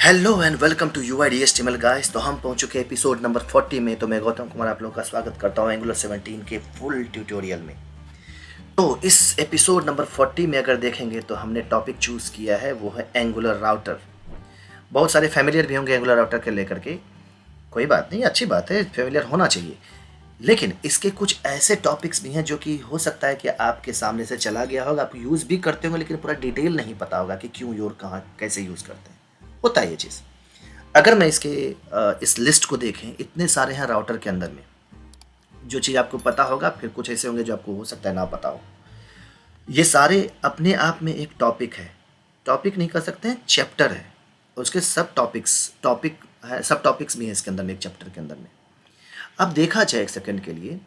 Hello and welcome to UIDHTML guys. तो हम पहुंच चुके हैं एपिसोड नंबर 40 में। तो मैं गौतम कुमार आप लोगों का स्वागत करता हूं एंगुलर 17 के फुल ट्यूटोरियल में। तो इस एपिसोड नंबर 40 में अगर देखेंगे तो हमने टॉपिक चूज़ किया है, वो है एंगुलर राउटर। बहुत सारे फैमिलियर भी होंगे एंगुलर राउटर के लेकर के, कोई बात नहीं, अच्छी बात है, फैमिलियर होना चाहिए। लेकिन इसके कुछ ऐसे टॉपिक्स भी हैं जो कि हो सकता है कि आपके सामने से चला गया होगा, आप यूज़ भी करते होंगे लेकिन पूरा डिटेल नहीं पता होगा कि क्यों और कहाँ कैसे यूज़ करते हैं। होता है ये चीज़। अगर मैं इस लिस्ट को देखें, इतने सारे हैं राउटर के अंदर में। जो चीज़ आपको पता होगा, फिर कुछ ऐसे होंगे जो आपको हो सकता है ना पता हो। ये सारे अपने आप में एक टॉपिक है, टॉपिक नहीं कर सकते हैं, चैप्टर है। उसके टॉपिक है, सब टॉपिक्स भी हैं इसके अंदर में, एक चैप्टर के अंदर में। अब देखा जाए एक सेकंड के लिए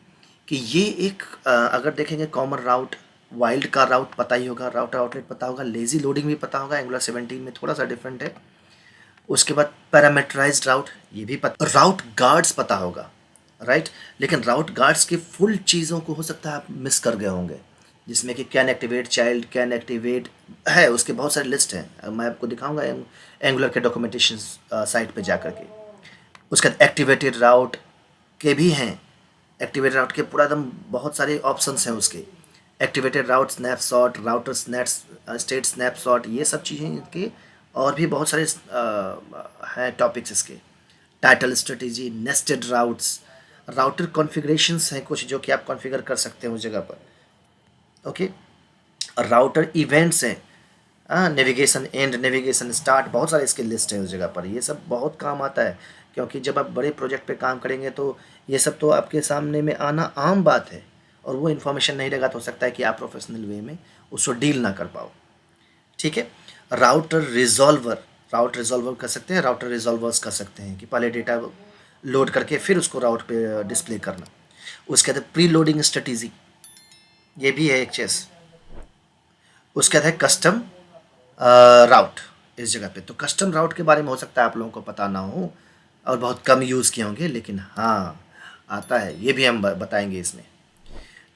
कि ये एक अगर देखेंगे कॉमन राउट, वाइल्ड का राउट पता ही होगा, राउटर आउटलेट पता होगा, लेजी लोडिंग भी पता होगा, एंगुलर 17 में थोड़ा सा डिफरेंट है। उसके बाद पैरामीटराइज्ड राउट, ये भी पता, राउट गार्ड्स पता होगा, राइट। लेकिन राउट गार्ड्स की फुल चीज़ों को हो सकता है आप मिस कर गए होंगे, जिसमें कि can activate child, can activate है, उसके बहुत सारे लिस्ट हैं, मैं आपको दिखाऊंगा एंगुलर के डॉक्यूमेंटेशन साइट पे जा कर के। उसके बाद एक्टिवेटेड राउट के भी हैं, एक्टिवेटेड राउट के पूरा एकदम बहुत सारे ऑप्शंस हैं उसके। एक्टिवेटेड राउट स्नैपशॉट, राउटर स्टेट स्नैपशॉट, ये सब चीज़ें इनके, और भी बहुत सारे हैं टॉपिक्स इसके। Title strategy, nested routes, router configurations हैं कुछ जो कि आप कॉन्फ़िगर कर सकते हैं उस जगह पर। ओके, राउटर इवेंट्स हैं, नेविगेशन एंड, नेविगेशन स्टार्ट, बहुत सारे इसके लिस्ट है उस जगह पर। ये सब बहुत काम आता है, क्योंकि जब आप बड़े प्रोजेक्ट पे काम करेंगे तो ये सब तो आपके सामने में आना आम बात है, और वो इन्फॉर्मेशन नहीं रहेगा तो हो सकता है कि आप प्रोफेशनल वे में उसको डील ना कर पाओ। ठीक है। राउटर रिजॉल्वर, राउटर रिजॉल्वर कर सकते हैं, राउटर रिजॉल्वर्स कर सकते हैं कि पहले डेटा लोड करके फिर उसको राउट पे डिस्प्ले करना। उसके बाद प्री लोडिंग स्ट्रेटेजी, ये भी है एक चीज़। उसके बाद है कस्टम राउट इस जगह पे। तो कस्टम राउट के बारे में हो सकता है आप लोगों को पता ना हो और बहुत कम यूज़ किए होंगे, लेकिन हाँ आता है, ये भी हम बताएंगे इसमें।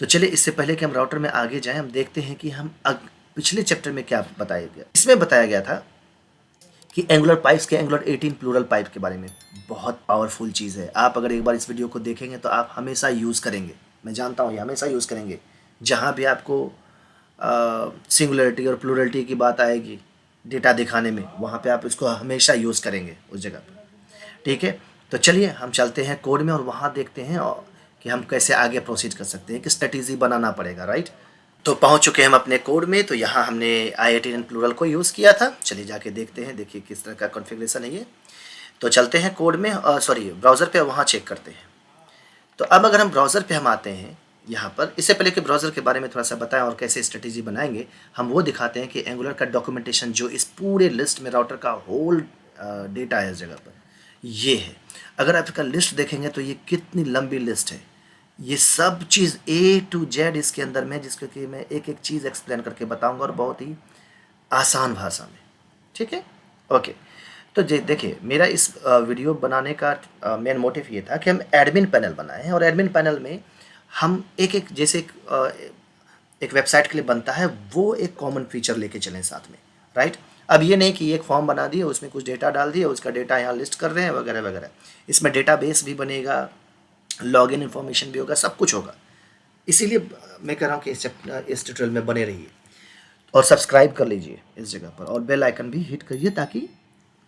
तो चलिए, इससे पहले कि हम राउटर में आगे जाएं, हम देखते हैं कि हम पिछले चैप्टर में क्या बताया गया। इसमें बताया गया था कि एंगुलर पाइप्स के एंगुलर 18 प्लूरल पाइप के बारे में। बहुत पावरफुल चीज़ है, आप अगर एक बार इस वीडियो को देखेंगे तो आप हमेशा यूज़ करेंगे, मैं जानता हूँ ये हमेशा यूज़ करेंगे। जहाँ भी आपको सिंगुलरिटी और प्लूरलिटी की बात आएगी डेटा दिखाने में, वहाँ पे आप इसको हमेशा यूज़ करेंगे उस जगह पर। ठीक है। तो चलिए हम चलते हैं कोड में और वहाँ देखते हैं कि हम कैसे आगे प्रोसीड कर सकते हैं, कि स्ट्रेटेजी बनाना पड़ेगा, राइट। तो पहुंच चुके हैं हम अपने कोड में। तो यहाँ हमने I18 प्लूरल को यूज़ किया था। चलिए जाके देखते हैं, देखिए किस तरह का कॉन्फ़िगरेशन है ये। तो चलते हैं कोड में, सॉरी ब्राउज़र पे, वहाँ चेक करते हैं। तो अब अगर हम ब्राउज़र पे हम आते हैं यहाँ पर, इससे पहले कि ब्राउज़र के बारे में थोड़ा सा बताएं और कैसे स्ट्रेटेजी बनाएंगे, हम वो दिखाते हैं कि एंगुलर का डॉक्यूमेंटेशन जो इस पूरे लिस्ट में राउटर का होल डेटा है इस जगह पर, ये है। अगर आप इसका लिस्ट देखेंगे तो ये कितनी लंबी लिस्ट है, ये सब चीज़ A to Z इसके अंदर में, जिसको कि मैं एक एक चीज़ एक्सप्लेन करके बताऊंगा और बहुत ही आसान भाषा में। ठीक है, ओके। तो देखिए, मेरा इस वीडियो बनाने का मेन मोटिव ये था कि हम एडमिन पैनल बनाएं, और एडमिन पैनल में हम एक एक जैसे एक वेबसाइट के लिए बनता है, वो एक कॉमन फीचर लेके चलें साथ में, राइट। अब ये नहीं कि एक फॉर्म बना दिए, उसमें कुछ डेटा डाल दिए, उसका डेटा यहाँ लिस्ट कर रहे हैं वगैरह वगैरह। इसमें डेटाबेस भी बनेगा, लॉगिन इन्फॉर्मेशन भी होगा, सब कुछ होगा। इसीलिए मैं कह रहा हूँ कि इस ट्यूटोरियल में बने रहिए और सब्सक्राइब कर लीजिए इस जगह पर, और बेल आइकन भी हिट करिए ताकि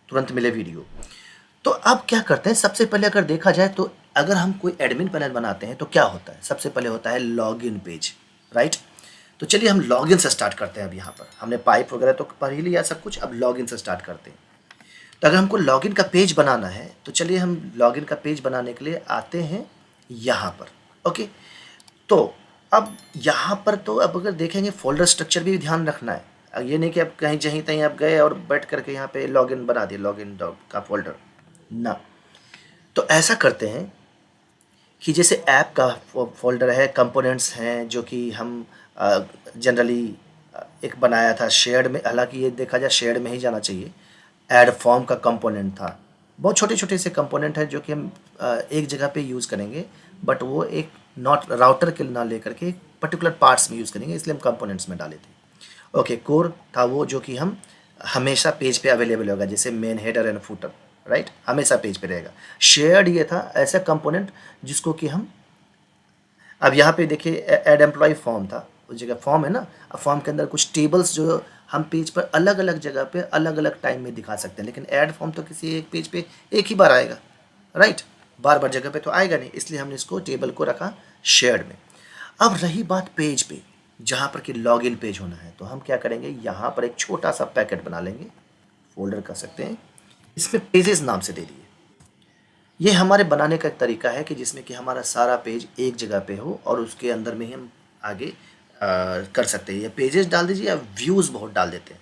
तुरंत मिले वीडियो। तो अब क्या करते हैं, सबसे पहले अगर देखा जाए तो अगर हम कोई एडमिन पैनल बनाते हैं तो क्या होता है, सबसे पहले होता है लॉगिन पेज, राइट। तो चलिए हम लॉगिन से स्टार्ट करते हैं। अब यहाँ पर हमने पाइप वगैरह तो पढ़ ही लिया सब कुछ, अब लॉगिन से स्टार्ट करते हैं। तो अगर हमको लॉगिन का पेज बनाना है तो चलिए हम लॉगिन का पेज बनाने के लिए आते हैं यहाँ पर। ओके, तो अब यहाँ पर तो अब अगर देखेंगे फोल्डर स्ट्रक्चर भी ध्यान रखना है। अब ये नहीं कि अब कहीं जहीं तहीं आप गए और बैठ करके यहाँ पे लॉगिन बना दिए, लॉगिन का फोल्डर ना। तो ऐसा करते हैं कि जैसे ऐप का फोल्डर है, कंपोनेंट्स हैं जो कि हम जनरली एक बनाया था शेयर्ड में, हालांकि ये देखा जाए शेयर्ड में ही जाना चाहिए। ऐड फॉर्म का कंपोनेंट था, बहुत छोटे छोटे से कंपोनेंट हैं जो कि हम एक जगह पे यूज़ करेंगे, बट वो एक नॉट राउटर के ना लेकर के पर्टिकुलर पार्ट्स में यूज़ करेंगे, इसलिए हम कंपोनेंट्स में डाले थे। ओके, कोर था वो जो कि हम हमेशा पेज पे अवेलेबल होगा, जैसे main header and footer, right, हमेशा पेज पे रहेगा। शेयर्ड ये था ऐसा कंपोनेंट जिसको कि हम, अब यहाँ पे देखिए एड एम्प्लॉय फॉर्म था, उस जगह फॉर्म है ना, अब फॉर्म के अंदर कुछ टेबल्स जो हम पेज पर अलग अलग जगह पे अलग अलग टाइम में दिखा सकते हैं, लेकिन ऐड फॉर्म तो किसी एक पेज पे एक ही बार आएगा, राइट, बार बार जगह पे तो आएगा नहीं, इसलिए हमने इसको टेबल को रखा शेयर्ड में। अब रही बात पेज पे, जहाँ पर कि लॉग इन पेज होना है, तो हम क्या करेंगे, यहाँ पर एक छोटा सा पैकेट बना लेंगे, फोल्डर कर सकते हैं, इसमें पेजेस नाम से दे दिए। ये हमारे बनाने का एक तरीका है कि जिसमें कि हमारा सारा पेज एक जगह पे हो और उसके अंदर में ही हम आगे कर सकते हैं। या पेजेस डाल दीजिए या व्यूज़ बहुत डाल देते हैं,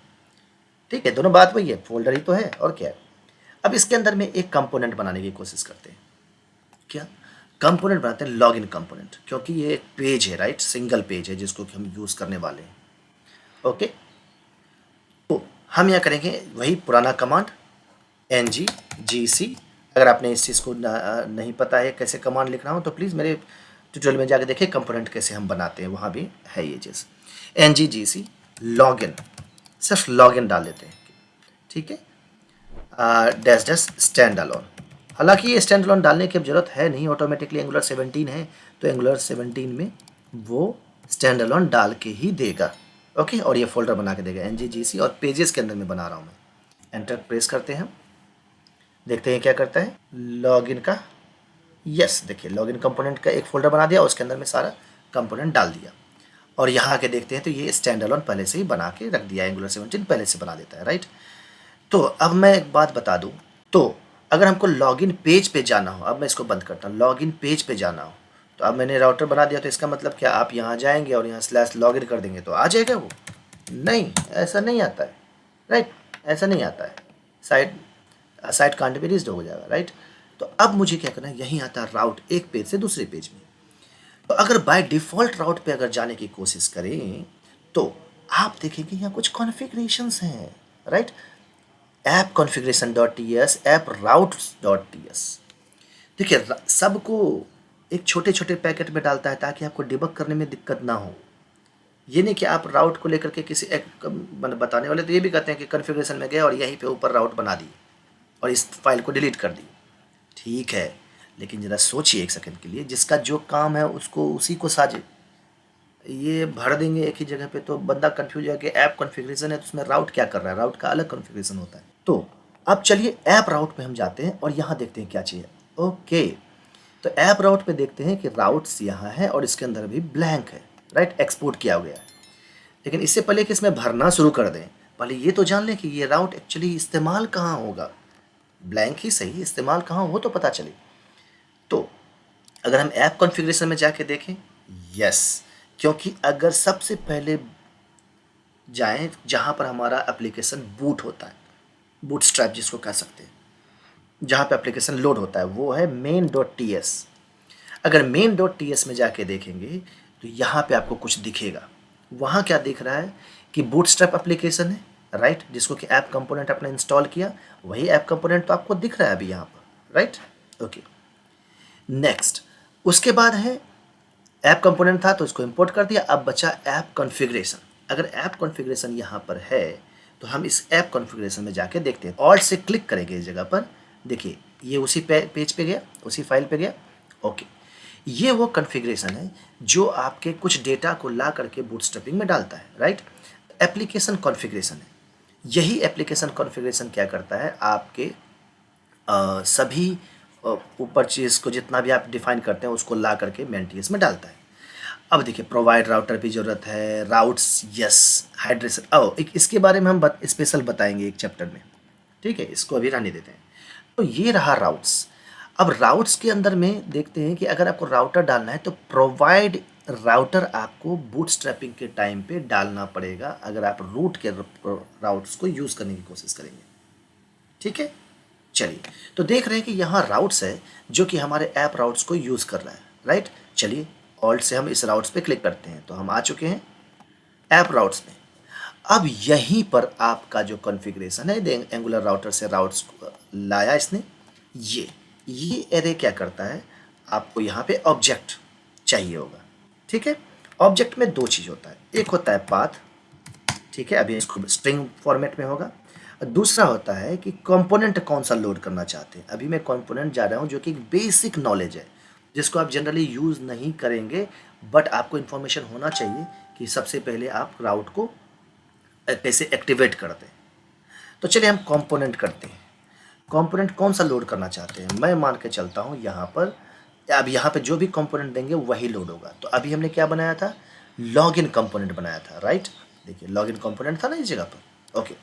ठीक है, दोनों बात वही है, फोल्डर ही तो है और क्या है। अब इसके अंदर में एक कंपोनेंट बनाने की कोशिश करते हैं। क्या कंपोनेंट बनाते हैं, लॉगिन कंपोनेंट, क्योंकि ये एक पेज है, राइट, सिंगल पेज है जिसको कि हम यूज़ करने वाले हैं। ओके, तो हम यहाँ करेंगे वही पुराना कमांड ngGC। अगर आपने इस चीज़ को नहीं पता है कैसे कमांड लिखना हो तो प्लीज़ मेरे ट्यूटोरियल में जाके देखिए, कंपोनेंट कैसे हम बनाते हैं, वहाँ भी है ये चीज़। ngGC लॉगिन, सिर्फ लॉगिन डाल देते हैं, ठीक है, डैश डैश स्टैंड अलोन। हालांकि ये स्टैंड अलोन डालने की अब जरूरत है नहीं, ऑटोमेटिकली एंगुलर 17 है, तो एंगुलर 17 में वो स्टैंड अलोन डाल के ही देगा। ओके, और ये फोल्डर बना के देगा ngGC, और पेजेस के अंदर में बना रहा हूँ मैं। एंटर प्रेस करते हैं, देखते हैं क्या करता है लॉगिन का। यस, देखिए लॉगिन कंपोनेंट का एक फोल्डर बना दिया, उसके अंदर में सारा कंपोनेंट डाल दिया, और यहाँ के देखते हैं तो ये स्टैंड अलोन पहले से ही बना के रख दिया, एंगुलर 17 पहले से बना देता है, राइट। तो अब मैं एक बात बता दूं, तो अगर हमको लॉगिन पेज पे जाना हो, अब मैं इसको बंद करता हूँ, लॉगिन पेज पे जाना हो, तो अब मैंने राउटर बना दिया, तो इसका मतलब क्या, आप यहाँ जाएंगे और यहाँ स्लैश लॉगिन कर देंगे तो आ जाएगा वो? नहीं, ऐसा नहीं आता है, राइट, ऐसा नहीं आता है, साइट कांट बी रीच्ड हो जाएगा, राइट। तो अब मुझे क्या करना है, यहीं आता है राउट, एक पेज से दूसरे पेज में। तो अगर बाय डिफ़ॉल्ट राउट पे अगर जाने की कोशिश करें तो आप देखेंगे यहाँ कुछ कॉन्फ़िगरेशंस हैं, right, app configuration dot T S, app routes dot T S. देखिए सबको एक छोटे छोटे पैकेट में डालता है ताकि आपको डिबग करने में दिक्कत ना हो। ये नहीं कि आप राउट को लेकर के किसी एक बताने वाले तो ये भी कहते हैं कि कॉन्फ़िगरेशन में गए और यहीं पे ऊपर राउट बना दी और इस फाइल को डिलीट कर दी, ठीक है, लेकिन ज़रा सोचिए एक सेकंड के लिए, जिसका जो काम है उसको उसी को साझे, ये भर देंगे एक ही जगह पे तो बंदा कंफ्यूज है कि ऐप कॉन्फ़िगरेशन है तो उसमें राउट क्या कर रहा है, राउट का अलग कॉन्फ़िगरेशन होता है। तो अब चलिए ऐप राउट पे हम जाते हैं और यहाँ देखते हैं क्या चाहिए। ओके, तो ऐप राउट पे देखते हैं कि राउट्स यहाँ है और इसके अंदर भी ब्लैंक है, राइट, एक्सपोर्ट किया गया है। लेकिन इससे पहले कि इसमें भरना शुरू कर दें, पहले ये तो जान लें कि ये राउट एक्चुअली इस्तेमाल कहाँ होगा, ब्लैंक ही सही, इस्तेमाल कहाँ हो तो पता चले। तो अगर हम ऐप कॉन्फ़िगरेशन में जाके देखें, यस, क्योंकि अगर सबसे पहले जाएं जहाँ पर हमारा एप्लीकेशन बूट होता है, बूटस्ट्रैप जिसको कह सकते हैं, जहाँ पे एप्लीकेशन लोड होता है, वो है main.ts। अगर main.ts में जाके देखेंगे तो यहाँ पे आपको कुछ दिखेगा। वहाँ क्या दिख रहा है कि बूटस्ट्रैप एप्लीकेशन है, राइट, जिसको कि ऐप कंपोनेंट आपने इंस्टॉल किया, वही ऐप कंपोनेंट तो आपको दिख रहा है अभी यहाँ पर, राइट। ओके, नेक्स्ट, उसके बाद है ऐप कंपोनेंट था तो इसको इंपोर्ट कर दिया, अब बचा ऐप कॉन्फ़िगरेशन। अगर ऐप कॉन्फ़िगरेशन यहाँ पर है तो हम इस ऐप कॉन्फ़िगरेशन में जाके देखते हैं, ऑल्ट से क्लिक करेंगे इस जगह पर, देखिए ये उसी पेज पे गया, उसी फाइल पे गया। ओके, ये वो कॉन्फ़िगरेशन है जो आपके कुछ डेटा को ला करके बूटस्ट्रैपिंग में डालता है, राइट। एप्लीकेशन कॉन्फ़िगरेशन है, यही एप्लीकेशन कॉन्फ़िगरेशन क्या करता है, आपके सभी ऊपर चीज़ को जितना भी आप डिफाइन करते हैं उसको ला करके मेंटीएस में डालता है। अब देखिए प्रोवाइड राउटर की ज़रूरत है, राउट्स, यस, हाइड्रेशन, एक इसके बारे में हम स्पेशल बताएंगे एक चैप्टर में, ठीक है, इसको अभी रहने देते हैं। तो ये रहा राउट्स। अब राउट्स के अंदर में देखते हैं कि अगर आपको राउटर डालना है तो प्रोवाइड राउटर आपको बूटस्ट्रैपिंग के टाइम पे डालना पड़ेगा अगर आप रूट के राउट्स को यूज़ करने की कोशिश करेंगे, ठीक है। चलिए, तो देख रहे हैं कि यहाँ राउट्स है जो कि हमारे ऐप राउट्स को यूज़ कर रहा है, राइट। चलिए ऑल्ट से हम इस राउट्स पे क्लिक करते हैं तो हम आ चुके हैं ऐप राउट्स में। अब यहीं पर आपका जो कॉन्फ़िगरेशन है, एंगुलर राउटर से राउट्स लाया इसने, ये एरे क्या करता है, आपको यहाँ पे ऑब्जेक्ट चाहिए होगा, ठीक है। ऑब्जेक्ट में दो चीज़ होता है, एक होता है पाथ, ठीक है, अभी इसको स्ट्रिंग फॉर्मेट में होगा, दूसरा होता है कि कंपोनेंट कौन सा लोड करना चाहते हैं। अभी मैं कंपोनेंट जा रहा हूँ जो कि एक बेसिक नॉलेज है जिसको आप जनरली यूज़ नहीं करेंगे, बट आपको इन्फॉर्मेशन होना चाहिए कि सबसे पहले आप राउट को कैसे एक्टिवेट करते हैं। तो चलिए हम कंपोनेंट करते हैं। कंपोनेंट कौन सा लोड करना चाहते हैं, मैं मान के चलता हूँ यहाँ पर, अब यहाँ पे जो भी कंपोनेंट देंगे वही लोड होगा। तो अभी हमने क्या बनाया था, लॉगिन कंपोनेंट बनाया था, राइट। देखिए लॉगिन कंपोनेंट था ना इस जगह पर, ओके।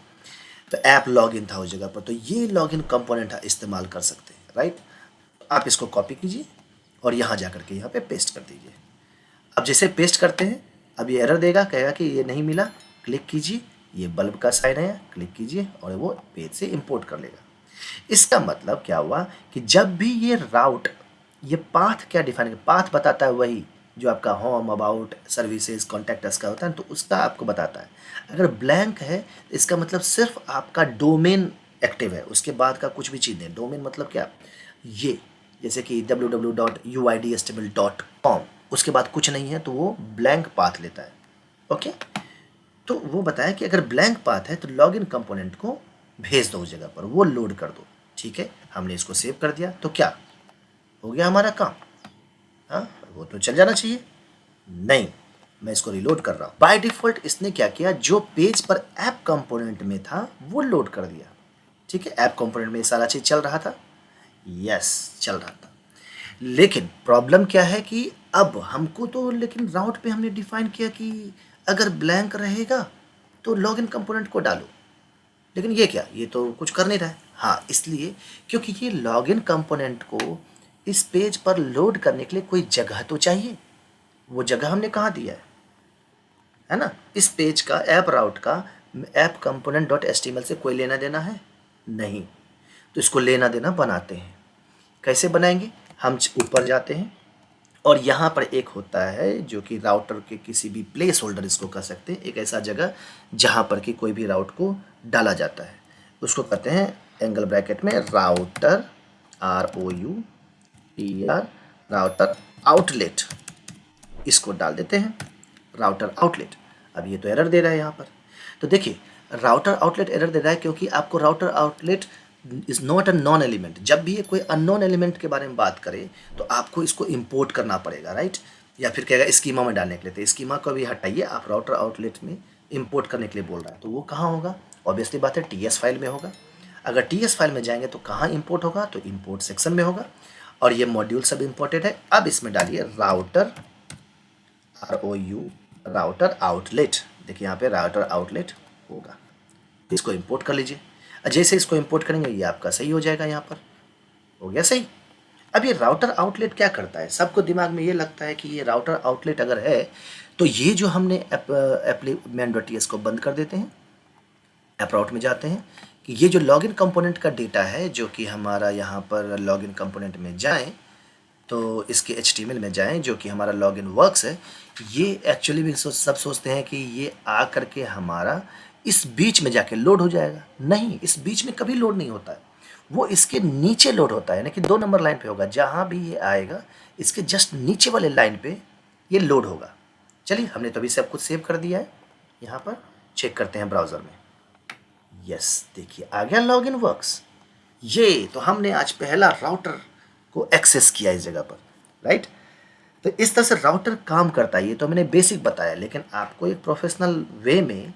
तो ऐप लॉगिन था उस जगह पर, तो ये लॉगिन कंपोनेंट इस्तेमाल कर सकते हैं, राइट। आप इसको कॉपी कीजिए और यहाँ जा करके यहाँ पे पेस्ट कर दीजिए। अब जैसे पेस्ट करते हैं, अब ये एरर देगा, कहेगा कि ये नहीं मिला, क्लिक कीजिए, ये बल्ब का साइन है, क्लिक कीजिए और वो पेज से इंपोर्ट कर लेगा। इसका मतलब क्या हुआ कि जब भी ये राउट, ये पाथ क्या डिफाइन, पाथ बताता है वही जो आपका होम, अबाउट, सर्विसेज, कॉन्टैक्ट्स का होता है, तो उसका आपको बताता है। अगर ब्लैंक है इसका मतलब सिर्फ आपका डोमेन एक्टिव है, उसके बाद का कुछ भी चीज़ नहीं। डोमेन मतलब क्या, ये जैसे कि www.uidhtml.com, उसके बाद कुछ नहीं है तो वो ब्लैंक पाथ लेता है, ओके। तो वो बताया कि अगर ब्लैंक पाथ है तो लॉगिन कंपोनेंट को भेज दो उस जगह पर, वो लोड कर दो, ठीक है। हमने इसको सेव कर दिया तो क्या हो गया हमारा काम, हाँ वो तो चल जाना चाहिए। नहीं, मैं इसको रिलोड कर रहा हूँ। बाय डिफॉल्ट इसने क्या किया, जो पेज पर ऐप कंपोनेंट में था वो लोड कर दिया, ठीक है। ऐप कंपोनेंट में सारा चीज़ चल रहा था, यस चल रहा था। लेकिन प्रॉब्लम क्या है कि अब हमको तो, लेकिन राउट पे हमने डिफाइन किया कि अगर ब्लैंक रहेगा तो लॉगिन कंपोनेंट को डालो, लेकिन ये क्या, ये तो कुछ कर नहीं रहा है। हाँ, इसलिए क्योंकि ये लॉगिन कंपोनेंट को इस पेज पर लोड करने के लिए कोई जगह तो चाहिए। वो जगह हमने कहाँ दिया है ना। इस पेज का, ऐप राउट का ऐप कंपोनेंट डॉट एचटीएमएल से कोई लेना देना है नहीं, तो इसको लेना देना बनाते हैं। कैसे बनाएंगे, हम ऊपर जाते हैं और यहाँ पर एक होता है जो कि राउटर के किसी भी प्लेस होल्डर इसको कह सकते हैं, एक ऐसा जगह जहाँ पर कि कोई भी राउट को डाला जाता है, उसको कहते हैं एंगल ब्रैकेट में राउटर, ROUTER, राउटर आउटलेट, इसको डाल देते हैं राउटर आउटलेट। अब ये तो एरर दे रहा है यहाँ पर, तो देखिए राउटर आउटलेट एरर दे रहा है क्योंकि आपको router outlet is not a non element. जब भी ये कोई अननोन एलिमेंट के बारे में बात करे तो आपको इसको इंपोर्ट करना पड़ेगा, राइट। या फिर कहेगा स्कीमा में डालने के लिए, तो स्कीमा को भी हटाइए, आप राउटर आउटलेट में इंपोर्ट करने के लिए बोल रहा है, तो वो कहाँ होगा, ऑब्वियसली बात है TS फाइल में होगा। अगर TS फाइल में जाएंगे तो कहाँ इंपोर्ट होगा, तो इंपोर्ट सेक्शन में होगा, और ये मॉड्यूल सब इंपोर्टेड है। अब इसमें डालिए राउटर, ROU, राउटर आउटलेट, देखिए यहाँ पे राउटर आउटलेट होगा, इसको इंपोर्ट कर लीजिए। जैसे इसको इंपोर्ट करेंगे ये आपका सही हो जाएगा, यहाँ पर हो गया सही। अब ये राउटर आउटलेट क्या करता है, सबको दिमाग में ये लगता है कि ये राउटर आउटलेट अगर है तो ये जो हमने main.ts को बंद कर देते हैं, ऐप राउट में जाते हैं कि ये जो लॉगिन कंपोनेंट का डेटा है जो कि हमारा यहाँ पर लॉगिन कंपोनेंट में जाए, तो इसके HTML में जाएं जो कि हमारा लॉगिन वर्क्स है। ये एक्चुअली भी सब सोचते हैं कि ये आ करके हमारा इस बीच में जाके लोड हो जाएगा, नहीं, इस बीच में कभी लोड नहीं होता है, वो इसके नीचे लोड होता है, यानी कि 2 नंबर लाइन पे होगा। जहाँ भी ये आएगा इसके जस्ट नीचे वाले लाइन पे ये लोड होगा। चलिए हमने तो अभी सब कुछ सेव कर दिया है, यहाँ पर चेक करते हैं ब्राउज़र में। यस, देखिए आ गया लॉगिन वर्क्स। ये तो हमने आज पहला राउटर को एक्सेस किया इस जगह पर, राइट। तो इस तरह से राउटर काम करता है, ये तो मैंने बेसिक बताया, लेकिन आपको एक प्रोफेशनल वे में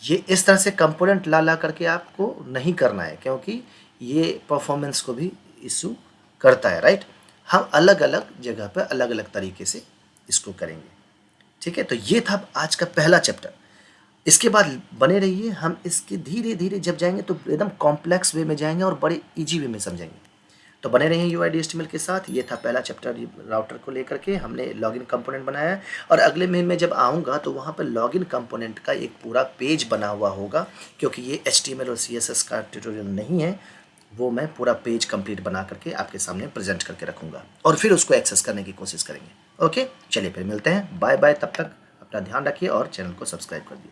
ये इस तरह से कंपोनेंट ला करके आपको नहीं करना है, क्योंकि ये परफॉर्मेंस को भी इशू करता है, राइट। हम अलग अलग जगह पर अलग अलग तरीके से इसको करेंगे, ठीक है। तो ये था आज का पहला चैप्टर। इसके बाद बने रहिए, हम इसके धीरे धीरे जब जाएंगे तो एकदम कॉम्प्लेक्स वे में जाएंगे और बड़े ईजी वे में समझेंगे। तो बने रहिए UID HTML के साथ। ये था पहला चैप्टर राउटर को लेकर के, हमने लॉगिन कंपोनेंट बनाया है, और अगले में मैं जब आऊँगा तो वहाँ पर लॉगिन कंपोनेंट का एक पूरा पेज बना हुआ होगा, क्योंकि ये HTML और CSS का ट्यूटोरियल नहीं है, वो मैं पूरा पेज कंप्लीट बना करके आपके सामने प्रेजेंट करके रखूँगा और फिर उसको एक्सेस करने की कोशिश करेंगे। ओके, चलिए फिर मिलते हैं, बाय बाय। तब तक अपना ध्यान रखिए और चैनल को सब्सक्राइब कर दिए।